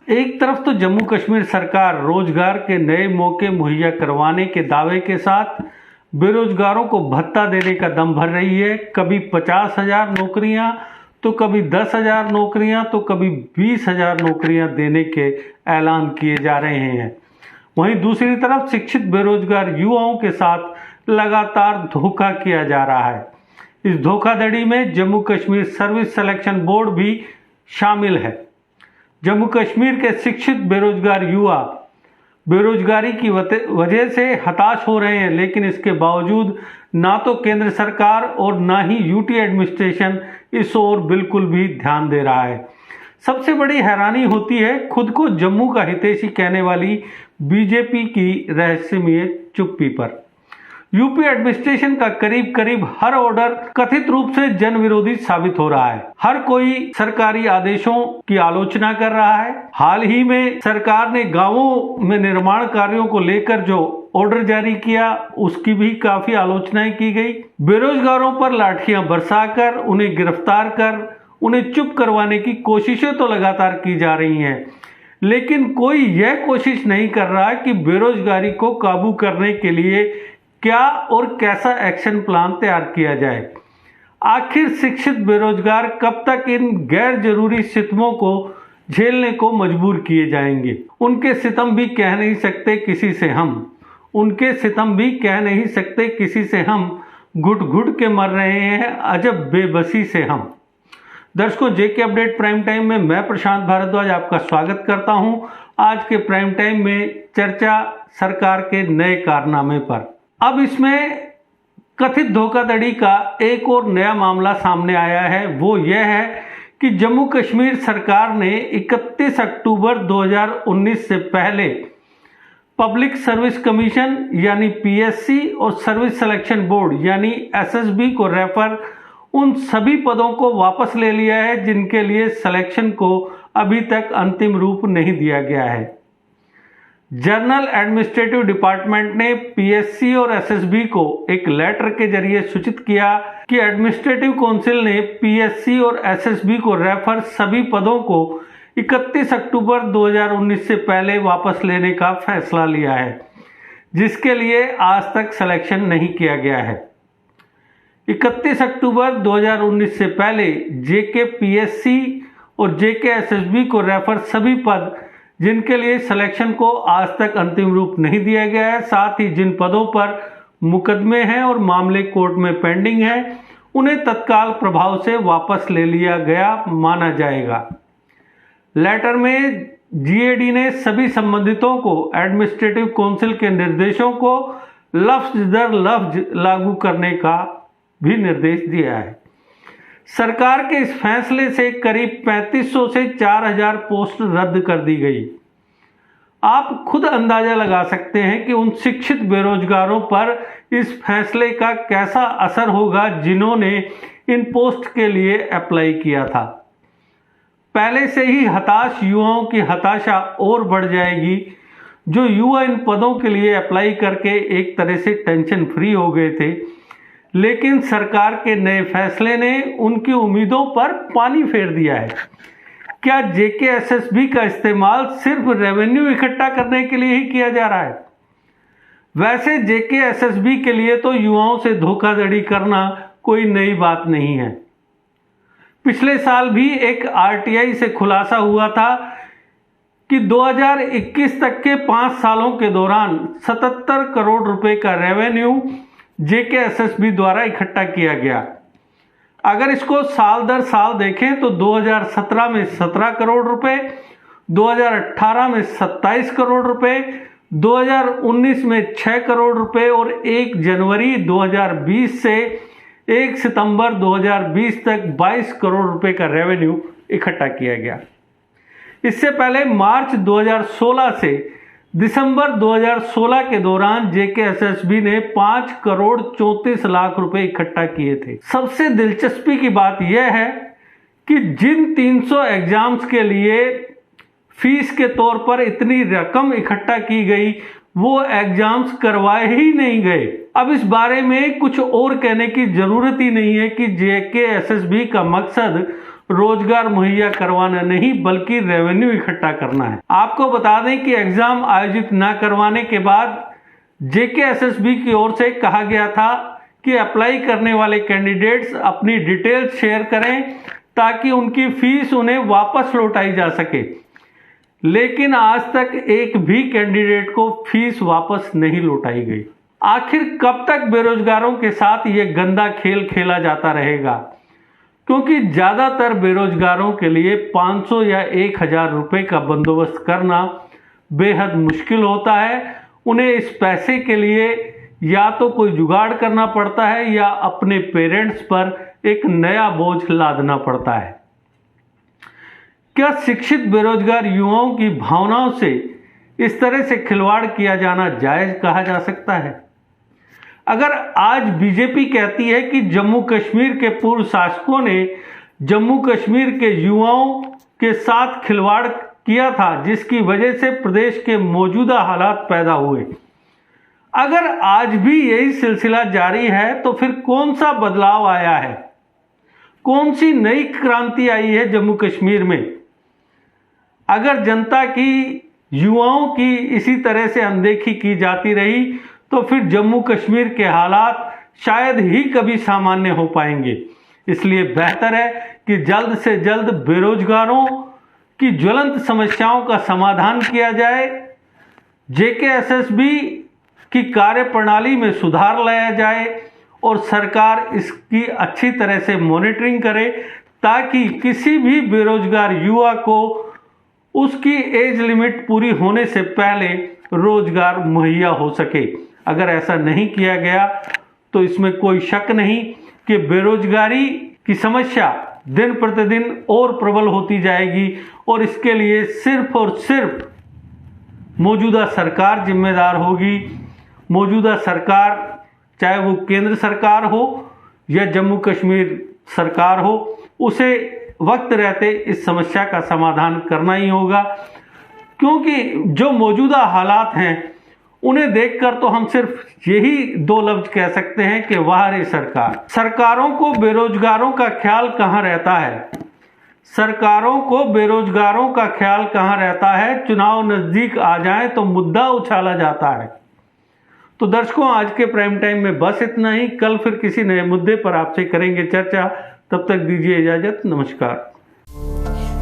एक तरफ तो जम्मू कश्मीर सरकार रोजगार के नए मौके मुहैया करवाने के दावे के साथ बेरोजगारों को भत्ता देने का दम भर रही है। कभी 50,000 नौकरियां तो कभी 10,000 नौकरियां तो कभी 20,000 नौकरियां देने के ऐलान किए जा रहे हैं। वहीं दूसरी तरफ शिक्षित बेरोजगार युवाओं के साथ लगातार धोखा किया जा रहा है। इस धोखाधड़ी में Jammu Kashmir service selection board भी शामिल है। जम्मू कश्मीर के शिक्षित बेरोजगार युवा बेरोजगारी की वजह से हताश हो रहे हैं, लेकिन इसके बावजूद ना तो केंद्र सरकार और ना ही यूटी एडमिनिस्ट्रेशन इस ओर बिल्कुल भी ध्यान दे रहा है। सबसे बड़ी हैरानी होती है खुद को जम्मू का हितैषी कहने वाली बीजेपी की रहस्यमय चुप्पी पर। यूपी एडमिनिस्ट्रेशन का करीब करीब हर ऑर्डर कथित रूप से जन विरोधी साबित हो रहा है। हर कोई सरकारी आदेशों की आलोचना कर रहा है। हाल ही में सरकार ने गांवों में निर्माण कार्यों को लेकर जो ऑर्डर जारी किया उसकी भी काफी आलोचनाएं की गई। बेरोजगारों पर लाठियां बरसाकर उन्हें गिरफ्तार कर उन्हें चुप करवाने की कोशिशें तो लगातार की जा रही हैं, लेकिन कोई यह कोशिश नहीं कर रहा कि बेरोजगारी को काबू करने के लिए क्या और कैसा एक्शन प्लान तैयार किया जाए। आखिर शिक्षित बेरोजगार कब तक इन गैर जरूरी सितमों को झेलने को मजबूर किए जाएंगे। उनके सितम भी कह नहीं सकते किसी से हम, उनके सितम भी कह नहीं सकते किसी से हम, घुट घुट के मर रहे हैं अजब बेबसी से हम। दर्शकों, जेके अपडेट प्राइम टाइम में मैं प्रशांत भारद्वाज आपका स्वागत करता हूं। आज के प्राइम टाइम में चर्चा सरकार के नए कारनामे पर। अब इसमें कथित धोखाधड़ी का एक और नया मामला सामने आया है। वो यह है कि जम्मू कश्मीर सरकार ने 31 अक्टूबर 2019 से पहले पब्लिक सर्विस कमीशन यानी पीएससी और सर्विस सिलेक्शन बोर्ड यानी एसएसबी को रेफर उन सभी पदों को वापस ले लिया है जिनके लिए सिलेक्शन को अभी तक अंतिम रूप नहीं दिया गया है। जनरल एडमिनिस्ट्रेटिव डिपार्टमेंट ने पीएससी और एसएसबी को एक लेटर के जरिए सूचित किया कि एडमिनिस्ट्रेटिव काउंसिल ने पीएससी और एसएसबी को रेफर सभी पदों को 31 अक्टूबर 2019 से पहले वापस लेने का फैसला लिया है, जिसके लिए आज तक सिलेक्शन नहीं किया गया है। 31 अक्टूबर 2019 से पहले जेके पीएससी और जेके एसएसबी को रेफर सभी पद जिनके लिए सिलेक्शन को आज तक अंतिम रूप नहीं दिया गया है, साथ ही जिन पदों पर मुकदमे हैं और मामले कोर्ट में पेंडिंग है, उन्हें तत्काल प्रभाव से वापस ले लिया गया माना जाएगा। लेटर में जीएडी ने सभी संबंधितों को एडमिनिस्ट्रेटिव काउंसिल के निर्देशों को लफ्ज दर लफ्ज लागू करने का भी निर्देश दिया है। सरकार के इस फैसले से करीब 3500 से 4000 पोस्ट रद्द कर दी गई। आप खुद अंदाजा लगा सकते हैं कि उन शिक्षित बेरोजगारों पर इस फैसले का कैसा असर होगा जिन्होंने इन पोस्ट के लिए अप्लाई किया था। पहले से ही हताश युवाओं की हताशा और बढ़ जाएगी। जो युवा इन पदों के लिए अप्लाई करके एक तरह से टेंशन फ्री हो गए थे, लेकिन सरकार के नए फैसले ने उनकी उम्मीदों पर पानी फेर दिया है। क्या जेके एसएसबी का इस्तेमाल सिर्फ रेवेन्यू इकट्ठा करने के लिए ही किया जा रहा है? वैसे जेके एसएसबी के लिए तो युवाओं से धोखाधड़ी करना कोई नई बात नहीं है। पिछले साल भी एक आरटीआई से खुलासा हुआ था कि 2021 तक के 5 सालों के दौरान 77 करोड़ रुपए का रेवेन्यू जेके एसएसबी द्वारा इकट्ठा किया गया। अगर इसको साल दर साल देखें तो 2017 में 17 करोड़ रुपए, 2018 में 27 करोड़ रुपए, 2019 में 6 करोड़ रुपए और 1 जनवरी 2020 से 1 सितंबर 2020 तक 22 करोड़ रुपए का रेवेन्यू इकट्ठा किया गया। इससे पहले मार्च 2016 से दिसंबर 2016 के दौरान जेके एसएसबी ने 5 करोड़ 34 लाख रुपए इकट्ठा किए थे। सबसे दिलचस्पी की बात यह है कि जिन 300 एग्जाम्स के लिए फीस के तौर पर इतनी रकम इकट्ठा की गई, वो एग्जाम्स करवाए ही नहीं गए। अब इस बारे में कुछ और कहने की जरूरत ही नहीं है कि JKSSB का मकसद रोजगार मुहैया करवाना नहीं बल्कि रेवेन्यू इकट्ठा करना है। आपको बता दें कि एग्जाम आयोजित न करवाने के बाद JKSSB की ओर से कहा गया था कि अप्लाई करने वाले कैंडिडेट्स अपनी डिटेल्स शेयर करें ताकि उनकी फीस उन्हें वापस लौटाई जा सके, लेकिन आज तक एक भी कैंडिडेट को फीस वापस नहीं लौटाई गई। आखिर कब तक बेरोजगारों के साथ ये गंदा खेल खेला जाता रहेगा? क्योंकि ज़्यादातर बेरोजगारों के लिए 500 या 1000 रुपये का बंदोबस्त करना बेहद मुश्किल होता है। उन्हें इस पैसे के लिए या तो कोई जुगाड़ करना पड़ता है या अपने पेरेंट्स पर एक नया बोझ लादना पड़ता है। क्या शिक्षित बेरोजगार युवाओं की भावनाओं से इस तरह से खिलवाड़ किया जाना जायज कहा जा सकता है? अगर आज बीजेपी कहती है कि जम्मू कश्मीर के पूर्व शासकों ने जम्मू कश्मीर के युवाओं के साथ खिलवाड़ किया था जिसकी वजह से प्रदेश के मौजूदा हालात पैदा हुए, अगर आज भी यही सिलसिला जारी है तो फिर कौन सा बदलाव आया है? कौन सी नई क्रांति आई है जम्मू कश्मीर में? अगर जनता की, युवाओं की इसी तरह से अनदेखी की जाती रही तो फिर जम्मू कश्मीर के हालात शायद ही कभी सामान्य हो पाएंगे। इसलिए बेहतर है कि जल्द से जल्द बेरोजगारों की ज्वलंत समस्याओं का समाधान किया जाए, JKSSB की कार्यप्रणाली में सुधार लाया जाए और सरकार इसकी अच्छी तरह से मॉनिटरिंग करे ताकि किसी भी बेरोजगार युवा को उसकी एज लिमिट पूरी होने से पहले रोजगार मुहैया हो सके। अगर ऐसा नहीं किया गया तो इसमें कोई शक नहीं कि बेरोजगारी की समस्या दिन प्रतिदिन और प्रबल होती जाएगी और इसके लिए सिर्फ और सिर्फ मौजूदा सरकार जिम्मेदार होगी। मौजूदा सरकार, चाहे वो केंद्र सरकार हो या जम्मू कश्मीर सरकार हो, उसे वक्त रहते इस समस्या का समाधान करना ही होगा, क्योंकि जो मौजूदा हालात हैं उन्हें देखकर तो हम सिर्फ यही 2 लफ्ज कह सकते हैं कि वाह रे सरकार। सरकारों को बेरोजगारों का ख्याल कहाँ रहता है? सरकारों को बेरोजगारों का ख्याल कहाँ रहता है? चुनाव नजदीक आ जाए तो मुद्दा उछाला जाता है। तो दर्शकों, आज के प्राइम टाइम में बस इतना ही। कल फिर किसी नए मुद्दे पर आपसे करेंगे चर्चा। तब तक दीजिए इजाजत। नमस्कार।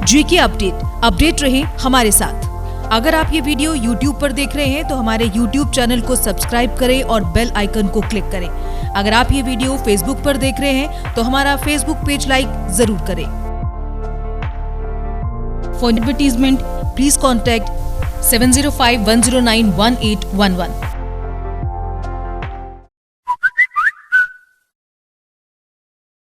GK अपडेट रहे हमारे साथ। अगर आप ये वीडियो YouTube पर देख रहे हैं तो हमारे YouTube चैनल को सब्सक्राइब करें और बेल आइकन को क्लिक करें। अगर आप ये वीडियो Facebook पर देख रहे हैं तो हमारा Facebook पेज लाइक जरूर करें। For advertisement please contact 7051091811।